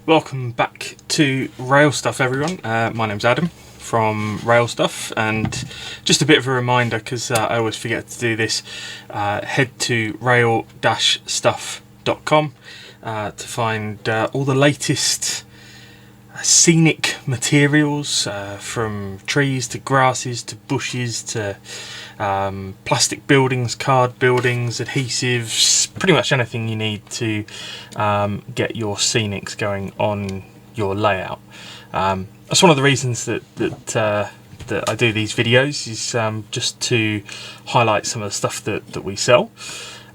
Welcome back to Rail Stuff, everyone. My name's Adam from Rail Stuff, and just a bit of a reminder, because I always forget to do this, head to rail-stuff.com to find all the latest scenic materials, from trees to grasses to bushes to plastic buildings, card buildings, adhesives, pretty much anything you need to get your scenics going on your layout. That's one of the reasons that I do these videos, is just to highlight some of the stuff that we sell.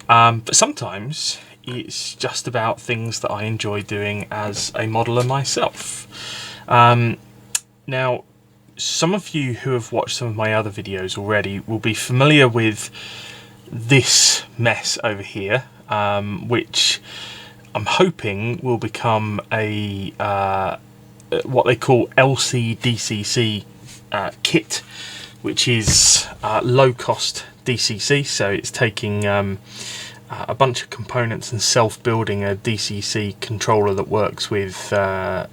But sometimes it's just about things that I enjoy doing as a modeler myself. Now, some of you who have watched some of my other videos already will be familiar with this mess over here, which I'm hoping will become a what they call LC DCC kit, which is low-cost DCC. So it's taking a bunch of components and self-building a DCC controller that works with a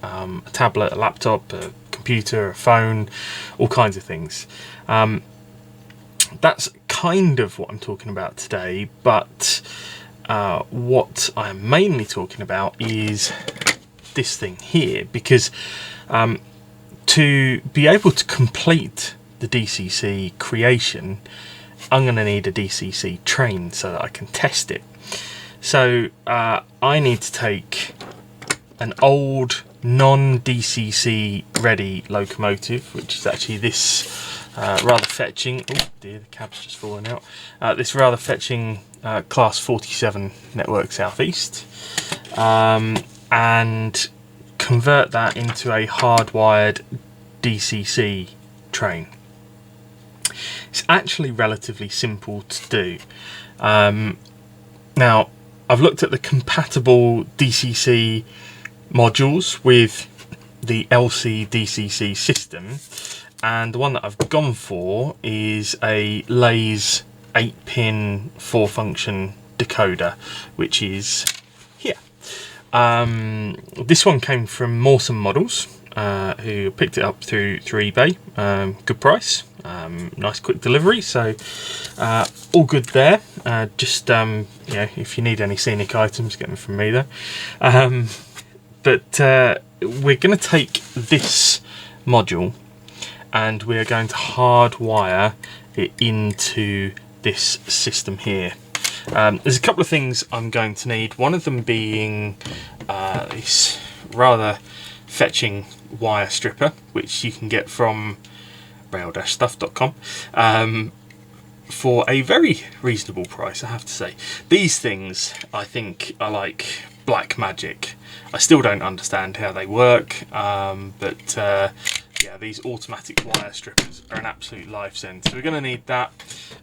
tablet, a laptop, a computer, a phone, all kinds of things. That's kind of what I'm talking about today, but what I'm mainly talking about is this thing here, because to be able to complete the DCC creation, I'm going to need a DCC train so that I can test it. So I need to take an old non-DCC ready locomotive, which is actually this rather fetching, oh dear, the cab's just fallen out, this rather fetching class 47 Network Southeast, and convert that into a hardwired DCC train. It's actually relatively simple to do. Now, I've looked at the compatible DCC modules with the LC DCC system, and the one that I've gone for is a Lay's 8-pin 4-function decoder, which is here. This one came from Mawson Models, who picked it up through eBay. Good price, nice quick delivery, so all good there. Just you know, if you need any scenic items, get them from me there. But we're going to take this module and we're going to hardwire it into this system here. There's a couple of things I'm going to need, one of them being this rather fetching wire stripper, which you can get from rail-stuff.com for a very reasonable price, I have to say. These things, I think, are like black magic. I still don't understand how they work, but yeah, these automatic wire strippers are an absolute lifesaver. So we're going to need that.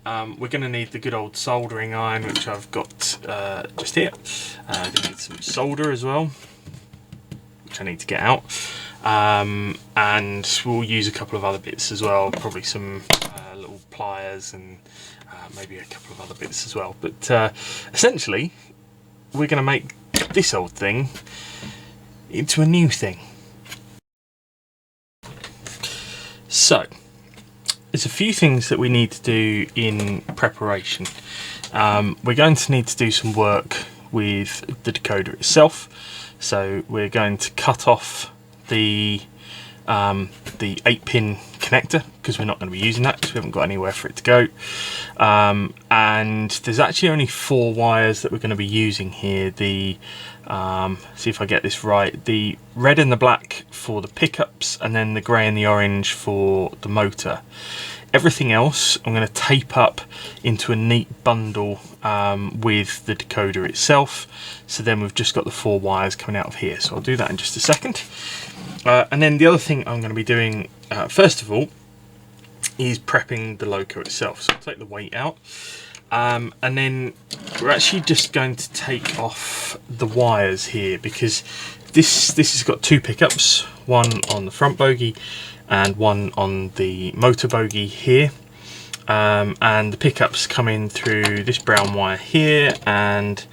We're going to need the good old soldering iron, which I've got just here. Going to need some solder as well, which I need to get out. And we'll use a couple of other bits as well, probably some little pliers and maybe a couple of other bits as well. But essentially, we're going to make this old thing into a new thing. So, there's a few things that we need to do in preparation. We're going to need to do some work with the decoder itself. So we're going to cut off the 8-pin connector, because we're not going to be using that because we haven't got anywhere for it to go. And there's actually only 4 wires that we're going to be using here. The see if I get this right, the red and the black for the pickups, and then the grey and the orange for the motor. Everything else I'm going to tape up into a neat bundle with the decoder itself, so then we've just got the 4 wires coming out of here. So I'll do that in just a second. And then the other thing I'm going to be doing first of all is prepping the loco itself. So I'll take the weight out, and then we're actually just going to take off the wires here, because this has got 2 pickups, one on the front bogie and one on the motor bogie here, and the pickups come in through this brown wire here and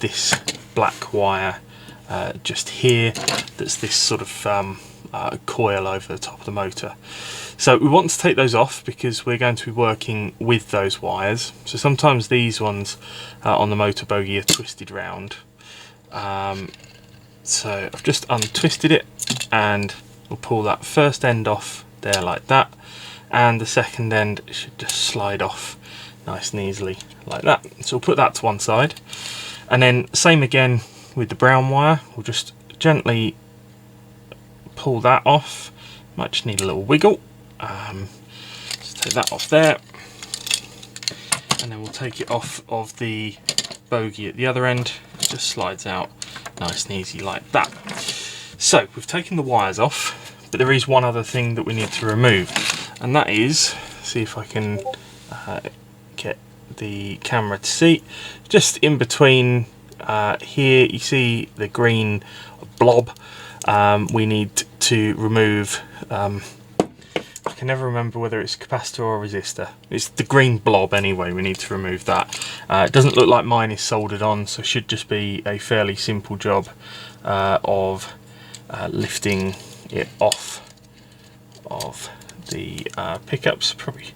this black wire just here, that's this sort of coil over the top of the motor. So we want to take those off because we're going to be working with those wires. So sometimes these ones on the motor bogie are twisted round. So I've just untwisted it, and we'll pull that first end off there like that, and the second end should just slide off nice and easily like that. So we'll put that to one side, and then same again with the brown wire. We'll just gently pull that off. Might just need a little wiggle. Just take that off there, and then we'll take it off of the bogie at the other end. It just slides out nice and easy like that. So we've taken the wires off, but there is one other thing that we need to remove, and that is, see if I can get the camera to see, just in between here you see the green blob. We need to remove, I can never remember whether it's capacitor or resistor. It's the green blob anyway, we need to remove that. It doesn't look like mine is soldered on, so it should just be a fairly simple job of lifting it off of the pickups. Probably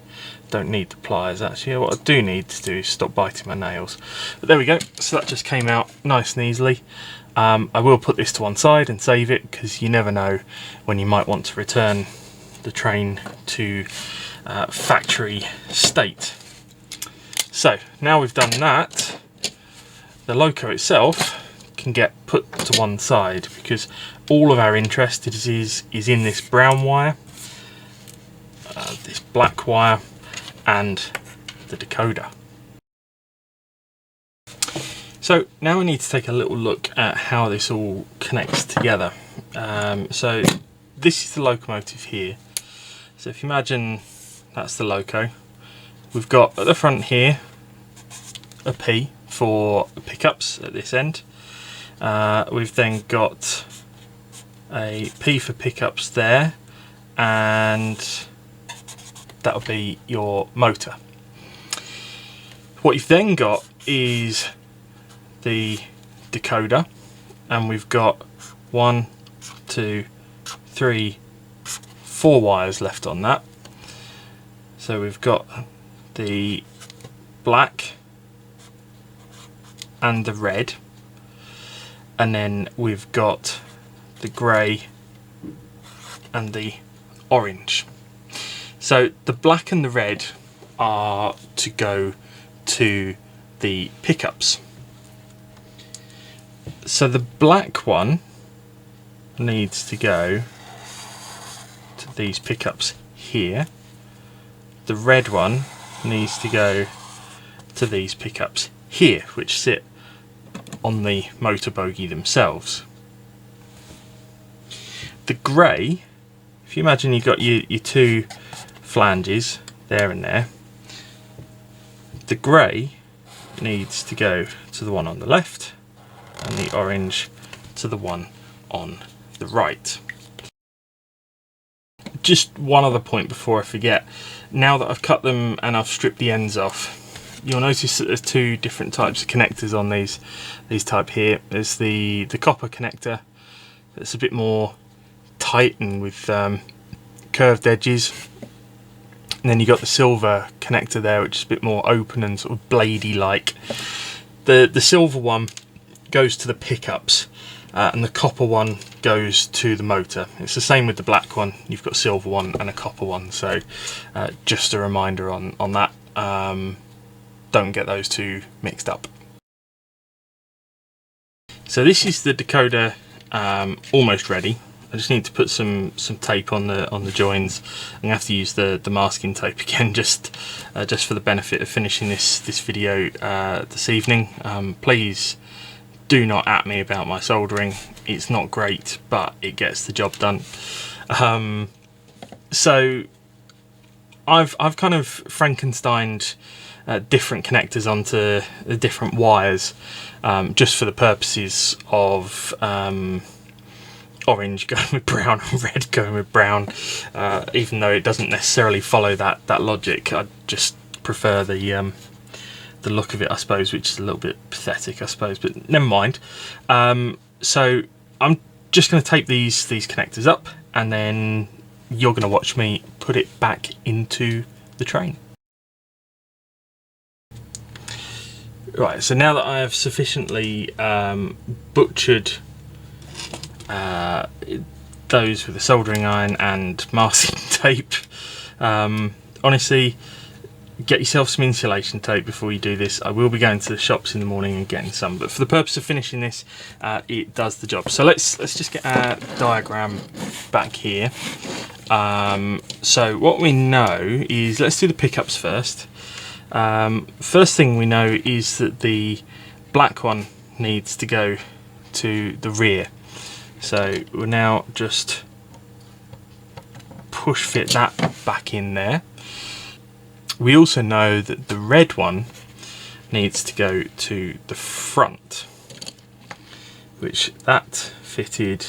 don't need the pliers actually. What I do need to do is stop biting my nails. But there we go, so that just came out nice and easily. I will put this to one side and save it, because you never know when you might want to return the train to factory state. So now we've done that, the loco itself can get put to one side, because all of our interest is in this brown wire, this black wire, and the decoder. So now we need to take a little look at how this all connects together. So this is the locomotive here. So if you imagine that's the loco, we've got at the front here a P for pickups at this end. We've then got a P for pickups there, and that'll be your motor. What you've then got is the decoder, and we've got 1, 2, 3, 4 wires left on that. So we've got the black and the red, and then we've got the grey and the orange. So the black and the red are to go to the pickups. So the black one needs to go to these pickups here. The red one needs to go to these pickups here, which sit on the motor bogie themselves. The grey, if you imagine you've got your two flanges there and there, the grey needs to go to the one on the left, and the orange to the one on the right. Just one other point before I forget. Now that I've cut them and I've stripped the ends off, you'll notice that there's two different types of connectors on these type here. There's the copper connector that's a bit more tight and with curved edges, and then you got the silver connector there, which is a bit more open and sort of bladey like. The silver one goes to the pickups, and the copper one goes to the motor. It's the same with the black one. You've got a silver one and a copper one, so just a reminder on that. Don't get those two mixed up. So this is the decoder, almost ready. I just need to put some tape on the joins. I'm gonna have to use the masking tape again, just for the benefit of finishing this video this evening. Please do not at me about my soldering. It's not great, but it gets the job done. So I've kind of Frankensteined different connectors onto the different wires, just for the purposes of orange going with brown and red going with brown, even though it doesn't necessarily follow that logic. I just prefer the look of it, I suppose, which is a little bit pathetic, I suppose, but never mind. So I'm just going to tape these connectors up, and then you're going to watch me put it back into the train. Right, so now that I have sufficiently butchered those with a soldering iron and masking tape, honestly, get yourself some insulation tape before you do this. I will be going to the shops in the morning and getting some, but for the purpose of finishing this, it does the job. So let's just get our diagram back here. So what we know is, let's do the pickups first. First thing we know is that the black one needs to go to the rear. So we'll now just push fit that back in there. We also know that the red one needs to go to the front, which that fitted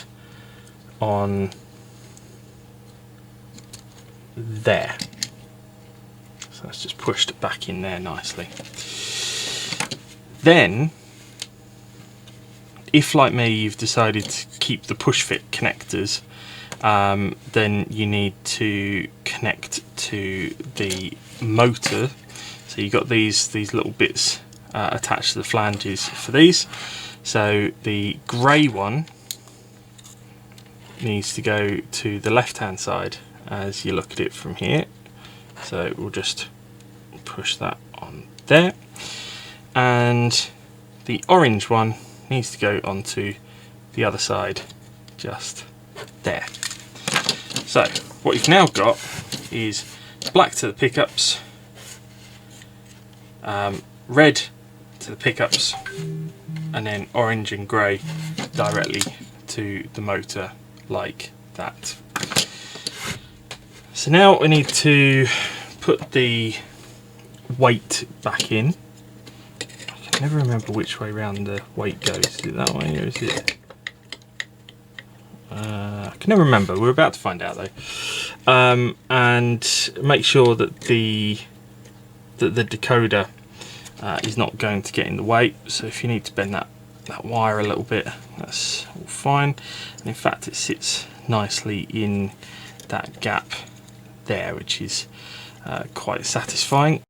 on there. So that's just pushed it back in there nicely. Then, if like me you've decided to keep the push fit connectors, then you need to connect to the motor. So you've got these little bits attached to the flanges for these. So the grey one needs to go to the left hand side as you look at it from here. So we'll just push that on there, and the orange one needs to go onto the other side just there. So what you've now got is black to the pickups, red to the pickups, and then orange and grey directly to the motor like that. So now we need to put the weight back in. I can never remember which way round the weight goes. Is it that way or is it? I can never remember. We're about to find out though. And make sure that the decoder is not going to get in the way. So if you need to bend that wire a little bit, that's all fine. And in fact, it sits nicely in that gap there, which is quite satisfying.